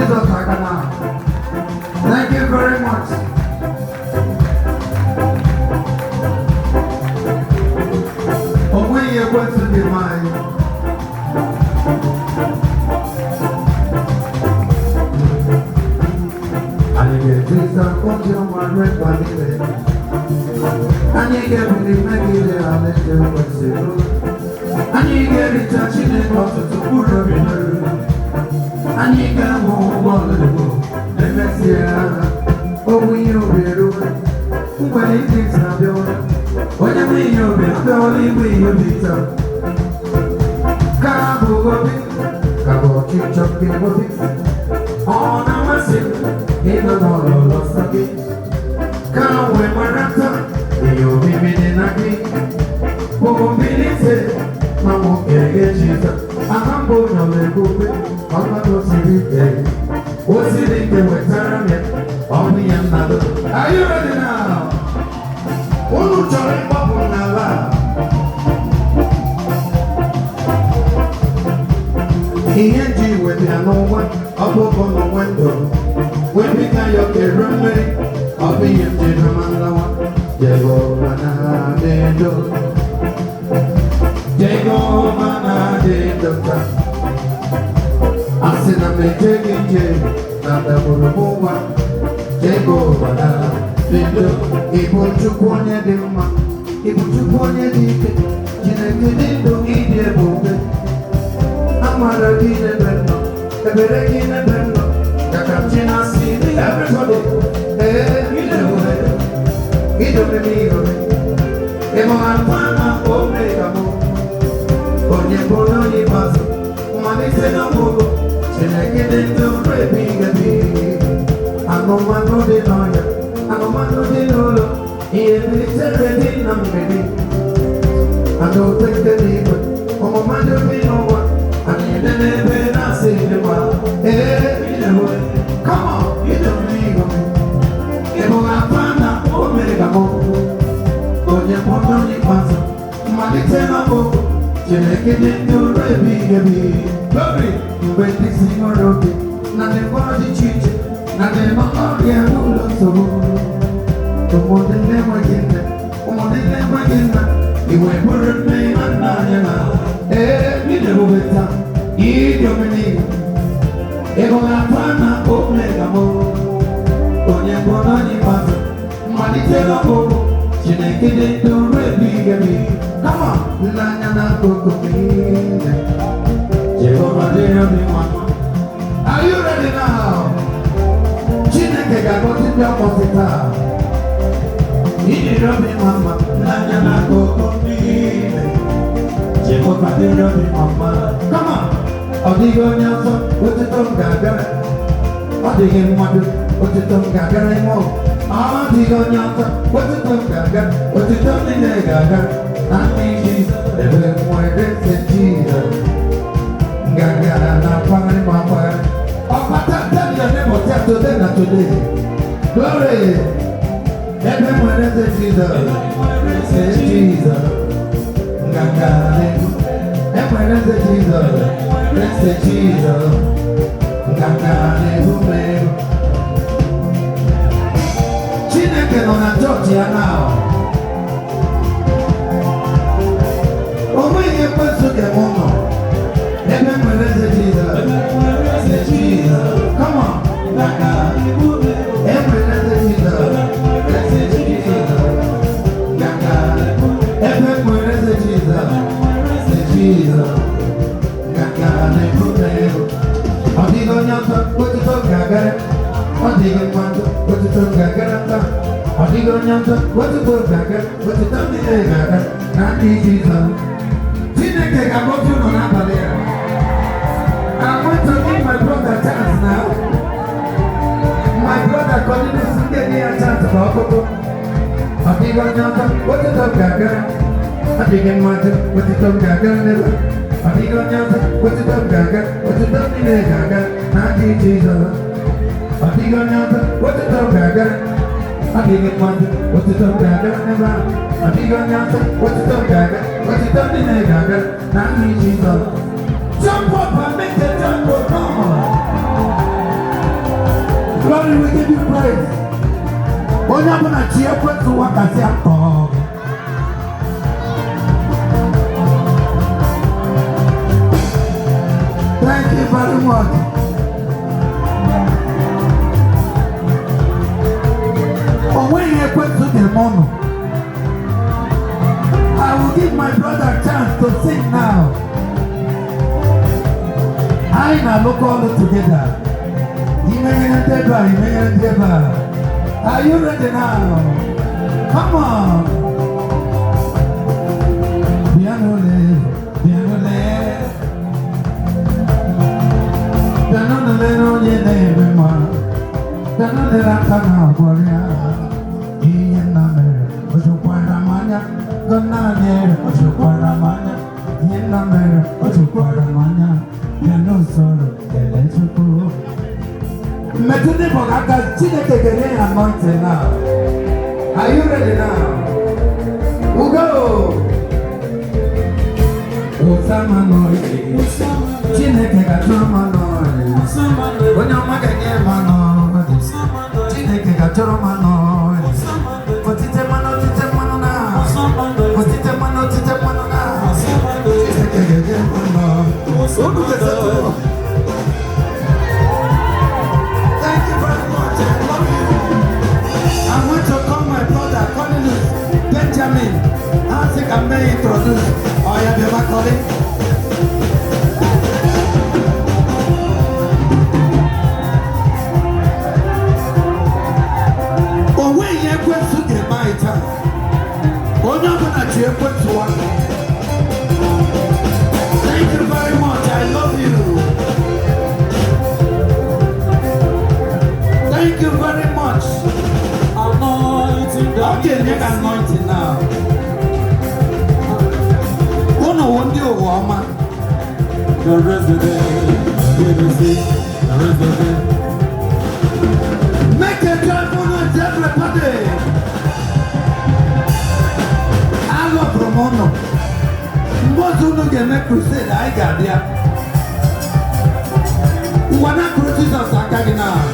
Jesus Agana. Thank you very much. Oh, when you're going to be mine. I get this up on your one and you get me maybe I'll let you and you get it touching it off to put up in the room. And you can move on the book. Let me see. Oh, we know we're when it takes a building. When you mean you'll be the only way you'll be tough. Cabo, Cabo, Chop, oh, now I see. In the morning, lost again. Come with my raptor. You'll be meeting again. Oh, minutes. Mamma, Jesus. I'm going on the book. I'm not going to see it. What's it in the weather? Only another. Are you ready now? One who try bubble now. He and you with the no one up on the window. When we can your roommate, I'll be in the Ramalawa. Asina mejege na daburu muwa Jego bana Lindo Ibu chukwonye di mma Ibu chukwonye di ike Chineke lindo ide bube Amara gine benno Ebere gine benno Kakachina sidi everybody Ide ube Ide ube ube Emo alpana omega mo Onye bono yibazo Manise na mugo Chineke lindo rebi gabi Anomano di noya Anomano di nolo Iye militere di nambedi Ano teke libe Omo mando binowa Ani nebe na sinema Inewe Come on, inewe Ebo apana omega mo Onye mono ni paso Manise na mugo Chineke lindo rebi gabi Glory When this is your road Na de body chiche Na de makari ya ulo sobo Umodele wajenda Umodele wajenda Iwe buru me ananya na Mide ubeta Idio meni Ego apana omega mo Onye bono ni paso Malite na bobo Chineke lindo rebi gabi Come on Lanya na koko mine Are you ready now? Chineke gagoti bia posita. Ini robi mama, nanya na koko mine. Jehovah de robi mama. Come on. Odigo nyaso, utitom gagara. Odige mwadu, utitom gagara imo. Odigo nyaso, utitom gagara. Utitom nine gagara. Nani Jesus, ebe mwede se Jesus. Gagara na family mama. Tell your name or tell today na today. Glory. Everyone say Jesus. Say Jesus. Gagara. Everyone say Jesus. Say Jesus. Gagara. Chineke no na church ya now. Omo ye peso ke mono. Everyone say Jesus. Say Jesus. Come on. Everyone say Jesus. Say Jesus. Everyone say Jesus. Say Jesus. Odigo nyanta, otito gagara. Odigo nyanta, otito gagara. Odigo nyanta, otito gagara. Otito nile gagara. Nani Jesus. Chineke gabotu no na balea. I want to give my brother a chance now. My brother calling us to give me a chance about Okposi. I think I'm not what is up, Gaga? I think I'm not what is up, Gaga. I think I'm not what is up, Gaga. What is up, Gaga? Not Jesus. I think I'm not what is up, Gaga. I think I'm not what is up, Gaga. I think I'm not what is up, Gaga. What is up, Gaga? Not Jesus. Jump up and make the jump up, come on. Onye ọbụla chi ekwentị ụwa kasị akọ. Thank you very much. Onweghị ekwentị ga-eme ọnụ. I will give my brother a chance to sing now. I now look all together. Are you ready now? Come on. Piano le. Piano le no ye nebe ma. Piano le la kana boria. Iye na me. Ojo kwara manya. Gonna ne. Ojo kwara manya. Iye na me. Ojo kwara manya. Piano solo. Electrical. Metune Bogaka, Chineke Gene anointing now. Are you ready now? We'll go. Osama noise. Chineke Gatoma noise. Onyama Gene noise. Chineke Gatoma noise. Potite mano na. Potite mano na. Chineke Gene noise. Benjamin, I think I may introduce. Oh, yeah, you're back calling. Oh, when you went to the mitre, oh, you're going to went to one. Thank you very much. I love you. Thank you very much. Okay, make anointing now. One day, woman. The rest of the day, the rest of the day. Make a joyful noise, everybody. I love Romono. Most of them get crusade. I got there. One of the Christians are coming now.